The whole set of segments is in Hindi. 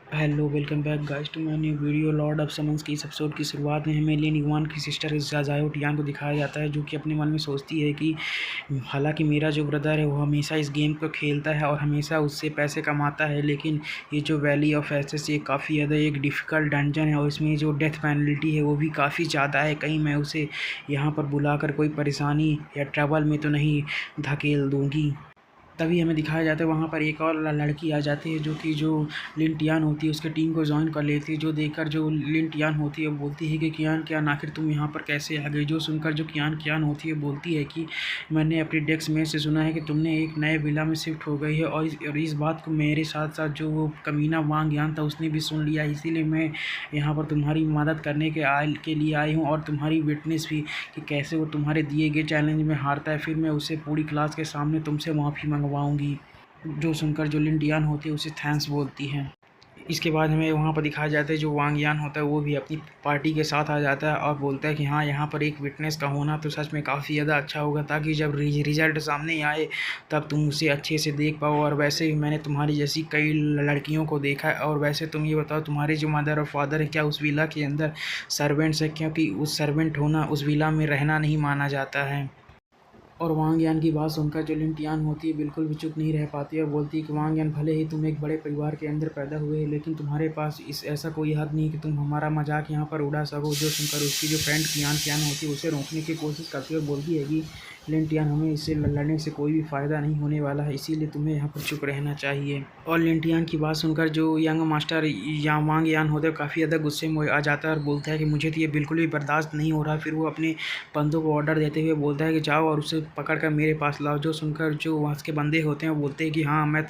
Hello, welcome back guys to my new video. Lord of Summons की इस एपिसोड की शुरुआत में हमें लिन युआन की सिस्टर ज़ाओ टियान को दिखाया जाता है, जो कि अपने मन में सोचती है कि हालांकि मेरा जो ब्रदर है वो हमेशा इस गेम को खेलता है और हमेशा उससे पैसे कमाता है, लेकिन ये जो वैली ऑफ एसेस ये काफ़ी ज़्यादा एक डिफ़िकल्ट डंजन है और इसमें जो डेथ पेनल्टी है वो भी काफ़ी ज़्यादा है। कहीं मैं उसे यहाँ पर बुलाकर कोई परेशानी या ट्रबल में तो नहीं धकेल दूँगी। तभी हमें दिखाया जाता है वहाँ पर एक और लड़की आ जाती है, जो लिन टियान होती है उसके टीम को ज्वाइन कर लेती है। जो देखकर जो लिन टियान होती है वो बोलती है कि कियान कियान आखिर तुम यहाँ पर कैसे आ गई। जो सुनकर जो कियान कियान होती है बोलती है कि मैंने अपनी डेस्क में से सुना है कि तुमने एक नए विला में शिफ्ट हो गई है और इस बात को मेरे साथ साथ जो वो कमीना वांग यान था उसने भी सुन लिया। इसीलिए मैं यहाँ पर तुम्हारी मदद करने के लिए आई हूँ और तुम्हारी विटनेस भी कि कैसे वो तुम्हारे दिए गए चैलेंज में हारता है, फिर मैं उसे पूरी क्लास के सामने तुमसे माफ़ी मंगवाऊंगी। जो सुनकर जो लिन टियान होती है उसे थैंक्स बोलती है। इसके बाद हमें वहाँ पर दिखाया जाता है जो वांग यान होता है वो भी अपनी पार्टी के साथ आ जाता है और बोलता है कि हाँ, यहाँ पर एक विटनेस का होना तो सच में काफ़ी ज़्यादा अच्छा होगा, ताकि जब रिजल्ट सामने आए तब तुम उसे अच्छे से देख पाओ। और वैसे भी मैंने तुम्हारी जैसी कई लड़कियों को देखा है। और वैसे तुम ये बताओ, तुम्हारे जो मदर और फादर है क्या उस विला के अंदर सर्वेंट्स है? क्योंकि उस सर्वेंट होना उस विला में रहना नहीं माना जाता है। और वांग यान की बात सुनकर जो लिन टियान होती है बिल्कुल भी चुप नहीं रह पाती है और बोलती है कि वांग यान, भले ही तुम एक बड़े परिवार के अंदर पैदा हुए हैं, लेकिन तुम्हारे पास इस ऐसा कोई हद नहीं कि तुम हमारा मजाक यहाँ पर उड़ा सको। जो सुनकर उसकी जो फ्रेंड कियान कियान होती है उसे रोकने की कोशिश करती है और बोलती है कि लिन टियान, हमें इससे लड़ने से कोई भी फ़ायदा नहीं होने वाला है, इसीलिए तुम्हें यहाँ पर चुप रहना चाहिए। और लिन टियान की बात सुनकर जो यंग मास्टर या वांग यान होता है काफ़ी ज़्यादा गुस्से में आ जाता है और बोलता है कि मुझे तो ये बिल्कुल भी बर्दाश्त नहीं हो रहा। फिर वो अपने बंदों को ऑर्डर देते हुए बोलता है कि जाओ और उसे पकड़ कर मेरे पास लाओ। जो सुनकर जो वहाँ के बंदे होते हैं वो बोलते हैं कि हाँ,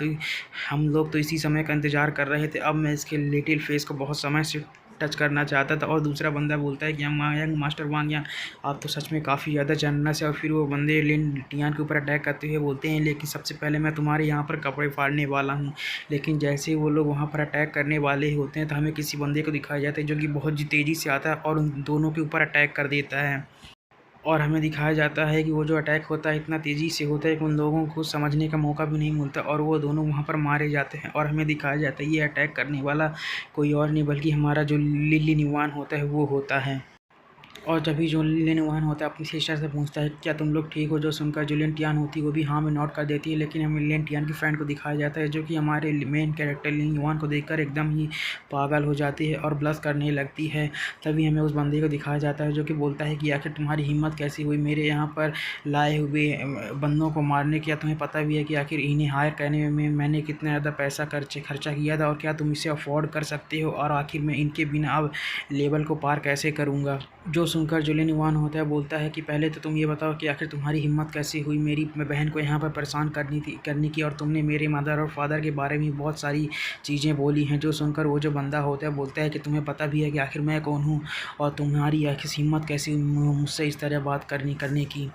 हम लोग तो इसी समय का इंतज़ार कर रहे थे, अब मैं इसके लिटिल फेस को बहुत समय से टच करना चाहता था। और दूसरा बंदा बोलता है कि हम यंग मास्टर वांग यान, आप तो सच में काफ़ी ज़्यादा जनरस है। और फिर वो बंदे लिन टियान के ऊपर अटैक करते हुए बोलते हैं, लेकिन सबसे पहले मैं तुम्हारे यहाँ पर कपड़े फाड़ने वाला हूँ। लेकिन जैसे ही वो लोग वहाँ पर अटैक करने वाले होते हैं तो हमें किसी बंदे को दिखाया जाता है जो कि बहुत तेज़ी से आता है और उन दोनों के ऊपर अटैक कर देता है। और हमें दिखाया जाता है कि वो जो अटैक होता है इतना तेज़ी से होता है कि उन लोगों को समझने का मौका भी नहीं मिलता और वो दोनों वहाँ पर मारे जाते हैं। और हमें दिखाया जाता है ये अटैक करने वाला कोई और नहीं बल्कि हमारा जो लिली निवान होता है वो होता है। और जभी जो लिन युआन होता है अपनी सिस्टर से पूछता है क्या तुम लोग ठीक हो। जो सुनकर जो लिन टियान होती है वो भी हाँ में नोट कर देती है। लेकिन हमें लिन टियान की फ्रेंड को दिखाया जाता है जो कि हमारे मेन कैरेक्टर लिन युआन को देखकर एकदम ही पागल हो जाती है और ब्लश करने लगती है। तभी हमें उस बंदे को दिखाया जाता है जो कि बोलता है कि आखिर तुम्हारी हिम्मत कैसी हुई मेरे यहाँ पर लाए हुए बंदों को मारने की। तुम्हें पता भी है कि आखिर इन्हें हायर करने में मैंने कितना ज़्यादा पैसा खर्चा किया था और क्या तुम इसे अफोर्ड कर सकते हो, और आखिर मैं इनके बिना अब लेवल को पार कैसे करूँगा। जो सुनकर जो लिन युआन होता है बोलता है कि पहले तो तुम ये बताओ कि आखिर तुम्हारी हिम्मत कैसी हुई मेरी बहन को यहाँ पर परेशान करने की, और तुमने मेरे मदर और फादर के बारे में बहुत सारी चीज़ें बोली हैं। जो सुनकर वो जो बंदा होता है बोलता है कि तुम्हें पता भी है कि आखिर मैं कौन हूँ और तुम्हारी आखिर हिम्मत कैसी हुई मुझसे इस तरह बात करने की।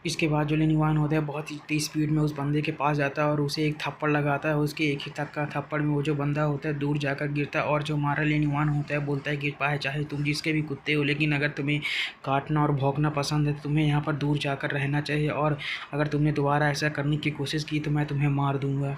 इसके बाद जो लेनिवान होता है बहुत ही तेज़ स्पीड में उस बंदे के पास जाता है और उसे एक थप्पड़ लगाता है। उसके एक ही तक का थप्पड़ में वो जो बंदा होता है दूर जाकर गिरता है और जो हमारा लेनिवान होता है बोलता है गिर पाए चाहे तुम जिसके भी कुत्ते हो, लेकिन अगर तुम्हें काटना और भौंकना पसंद है तो तुम्हें यहाँ पर दूर जाकर रहना चाहिए, और अगर तुमने दोबारा ऐसा करने की कोशिश की तो मैं तुम्हें मार दूँगा।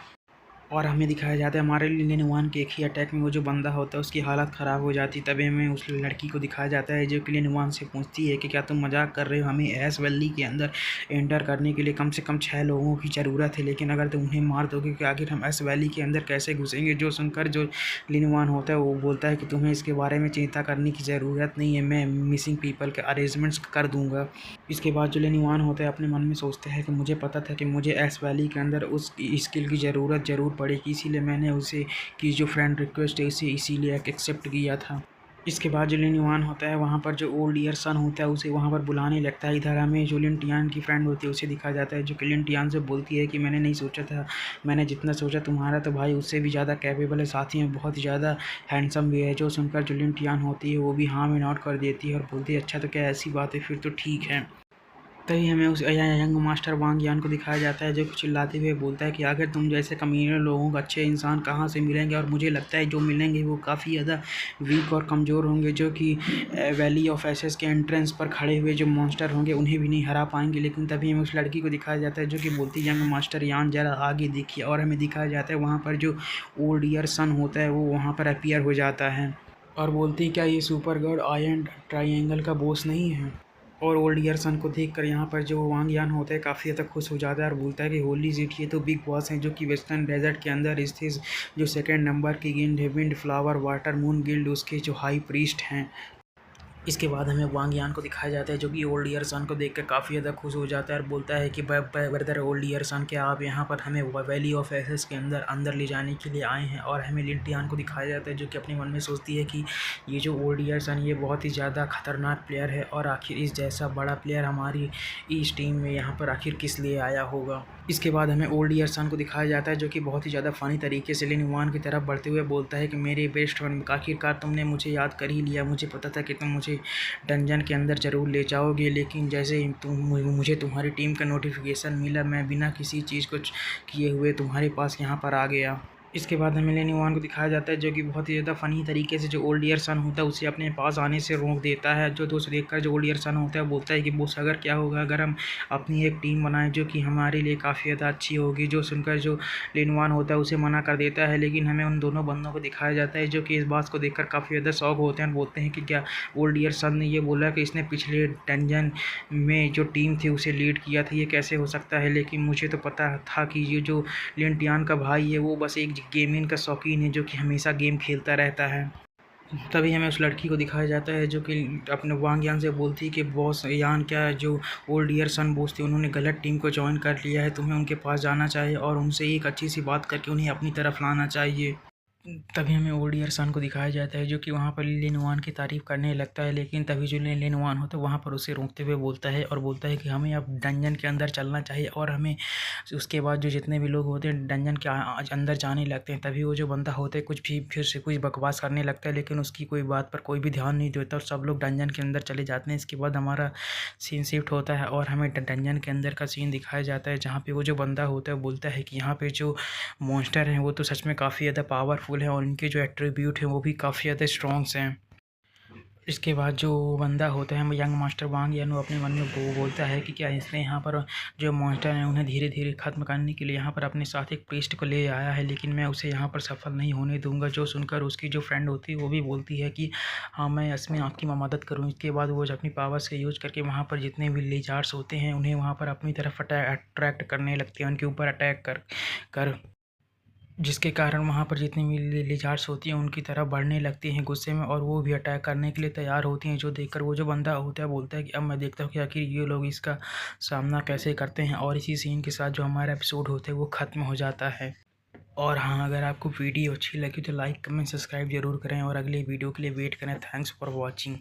और हमें दिखाया जाता है हमारे लिनवान के एक ही अटैक में वो जो बंदा होता है उसकी हालत ख़राब हो जाती है। तभी हमें उस लड़की को दिखाया जाता है जो कि लिनवान से पूछती है कि क्या तुम मजाक कर रहे हो, हमें एस वैली के अंदर एंटर करने के लिए कम से कम 6 लोगों की ज़रूरत है, लेकिन अगर तुम उन्हें मार दोगे कि आखिर हम एस वैली के अंदर कैसे घुसेंगे। जो सुनकर जो लिनवान होता है वो बोलता है कि तुम्हें इसके बारे में चिंता करने की ज़रूरत नहीं है, मैं मिसिंग पीपल के अरेंजमेंट्स कर दूँगा। इसके बाद जो लेनिवान होता है अपने मन में सोचते हैं कि मुझे पता था कि मुझे एस वैली के अंदर उस स्किल की ज़रूरत ज़रूर पड़ेगी, इसीलिए मैंने उसे की जो फ्रेंड रिक्वेस्ट है उसे इसीलिए एक्सेप्ट किया था। इसके बाद जो लिनवान होता है वहाँ पर जो ओल्ड ईयर सन होता है उसे वहाँ पर बुलाने लगता है। इधर हमें जो लिन टियान की फ्रेंड होती है उसे दिखाया जाता है जो कि लिन टियान से बोलती है कि मैंने नहीं सोचा था, मैंने जितना सोचा तुम्हारा तो भाई उससे भी ज़्यादा कैपेबल है, साथ ही में बहुत ही ज़्यादा हैंडसम भी है। जो सुनकर जो लिन टियान होती है वो भी हाँ में नॉट कर देती है और बोलती है अच्छा तो क्या ऐसी बात है, फिर तो ठीक है। तभी हमें उस यंग मास्टर वांग यान को दिखाया जाता है, जो चिल्लाते हुए बोलता है कि आखिर तुम जैसे कमीने लोगों को अच्छे इंसान कहाँ से मिलेंगे, और मुझे लगता है जो मिलेंगे वो काफ़ी ज़्यादा वीक और कमज़ोर होंगे, जो कि वैली ऑफ एसेस के एंट्रेंस पर खड़े हुए जो मॉन्स्टर होंगे उन्हें भी नहीं हरा पाएंगे। लेकिन तभी हमें उस लड़की को दिखाया जाता है जो कि बोलती है यंग मास्टर यान ज़रा आगे देखिए, और हमें दिखाया जाता है वहाँ पर जो ओल्ड ईयर सन होता है वो वहाँ पर अपीयर हो जाता है और बोलती है क्या ये सुपर गॉड आयरन ट्राइंगल का बॉस नहीं है। और ओल्ड ईयर सन को देखकर यहाँ पर जो वांग यान होता है काफ़ी ज़्यादा खुश हो जाता है और बोलता है कि होली सिटी ये तो बिग बॉस हैं, जो कि वेस्टर्न डेजर्ट के अंदर स्थित जो सेकंड नंबर की गिल्ड है wind flower water moon guild, उसके जो हाई प्रीस्ट हैं। इसके बाद हमें वांग यान को दिखाया जाता है जो कि ओल्ड ईयर सन को देखकर काफ़ी ज़्यादा खुश हो जाता है और बोलता है कि ब्रदर ओल्ड ईयर सन, क्या आप यहाँ पर हमें वैली ऑफ एसेस के अंदर ले जाने के लिए आए हैं। और हमें लिंटियान को दिखाया जाता है जो कि अपने मन में सोचती है कि ये जो ओल्ड ईयर सन ये बहुत ही ज़्यादा खतरनाक प्लेयर है, और आखिर इस जैसा बड़ा प्लेयर हमारी इस टीम में यहाँ पर आखिर किस लिए आया होगा। इसके बाद हमें ओल्ड ईयर सन को दिखाया जाता है जो कि बहुत ही ज़्यादा फ़नी तरीके से लिन युआन की तरफ बढ़ते हुए बोलता है कि मेरे बेस्ट फ्रेंड, आखिरकार तुमने मुझे याद कर ही लिया। मुझे पता था कि तुम मुझे डंजन के अंदर ज़रूर ले जाओगे, लेकिन जैसे ही मुझे तुम्हारी टीम का नोटिफिकेशन मिला, मैं बिना किसी चीज़ को किए हुए तुम्हारे पास यहाँ पर आ गया। इसके बाद हमें लिन युआन को दिखाया जाता है जो कि बहुत ही ज़्यादा फ़नी तरीके से जो ओल्ड ईयर सन होता है उसे अपने पास आने से रोक देता है। जो दोस्त देखकर जो ओल्ड ईयर सन होता है बोलता है कि बॉस अगर क्या होगा अगर हम अपनी एक टीम बनाएं जो कि हमारे लिए काफ़ी ज़्यादा अच्छी होगी। जो सुनकर जो लिन युआन होता है उसे मना कर देता है, लेकिन हमें उन दोनों बंदों को दिखाया जाता है जो कि इस बात को देखकर काफ़ी ज़्यादा शौक होते हैं और बोलते हैं कि क्या ओल्ड ईयर सन ने ये बोला कि इसने पिछले डंजन में जो टीम थी उसे लीड किया था, ये कैसे हो सकता है। लेकिन मुझे तो पता था कि ये जो लिन का भाई है वो बस एक गेमिंग का शौकीन है जो कि हमेशा गेम खेलता रहता है। तभी हमें उस लड़की को दिखाया जाता है जो कि अपने वांग यान से बोलती है कि बॉस यान, क्या जो ओल्ड ईयर सन बॉस थे उन्होंने गलत टीम को ज्वाइन कर लिया है, तुम्हें उनके पास जाना चाहिए और उनसे एक अच्छी सी बात करके उन्हें अपनी तरफ लाना चाहिए। तभी हमें ओल्ड ईयर सन को दिखाया जाता है जो कि वहाँ पर लिन युआन की तारीफ़ करने लगता है, लेकिन तभी जो लिन युआन होता है वहाँ पर उसे रोकते हुए बोलता है और बोलता है कि हमें अब डंजन के अंदर चलना चाहिए और हमें उसके बाद जो जितने भी लोग होते हैं डंजन के अंदर जाने लगते हैं। तभी वो जो बंदा होता है कुछ भी फिर से कुछ बकवास करने लगता है, लेकिन उसकी कोई बात पर कोई भी ध्यान नहीं देता और सब लोग डंजन के अंदर चले जाते हैं। इसके बाद हमारा सीन शिफ्ट होता है और हमें डंजन के अंदर का सीन दिखाया जाता है जहाँ पे वो जो बंदा होता है बोलता है कि यहाँ पे जो मॉन्स्टर हैं वो तो सच में काफ़ी ज़्यादा पावरफुल हैं और इनके जो एट्रीब्यूट हैं वो भी काफ़ी ज़्यादा स्ट्रॉन्ग्स हैं। इसके बाद जो बंदा होता है यंग मास्टर वांग यान वो अपने मन में बोलता है कि क्या इसने यहाँ पर जो मॉन्स्टर हैं उन्हें धीरे धीरे ख़त्म करने के लिए यहाँ पर अपने साथ एक प्रीस्ट को ले आया है, लेकिन मैं उसे यहाँ पर सफल नहीं होने दूंगा। जो सुनकर उसकी जो फ्रेंड होती है वो भी बोलती है कि हाँ मैं इसमें आपकी मदद करूँ। इसके बाद वो अपनी पावर्स का यूज करके वहाँ पर जितने भी लिजार्ड्स होते हैं उन्हें वहाँ पर अपनी तरफ अट्रैक्ट करने लगते हैं, उनके ऊपर अटैक कर जिसके कारण वहाँ पर जितनी भी लिजार्ड्स होती हैं उनकी तरफ बढ़ने लगती हैं गुस्से में और वो भी अटैक करने के लिए तैयार होती हैं। जो देखकर वो जो बंदा होता है बोलता है कि अब मैं देखता हूँ कि आखिर ये लोग इसका सामना कैसे करते हैं। और इसी सीन के साथ जो हमारा एपिसोड होता है वो ख़त्म हो जाता है। और हाँ, अगर आपको वीडियो अच्छी लगी तो लाइक कमेंट सब्सक्राइब जरूर करें और अगले वीडियो के लिए वेट करें। Thanks for watching.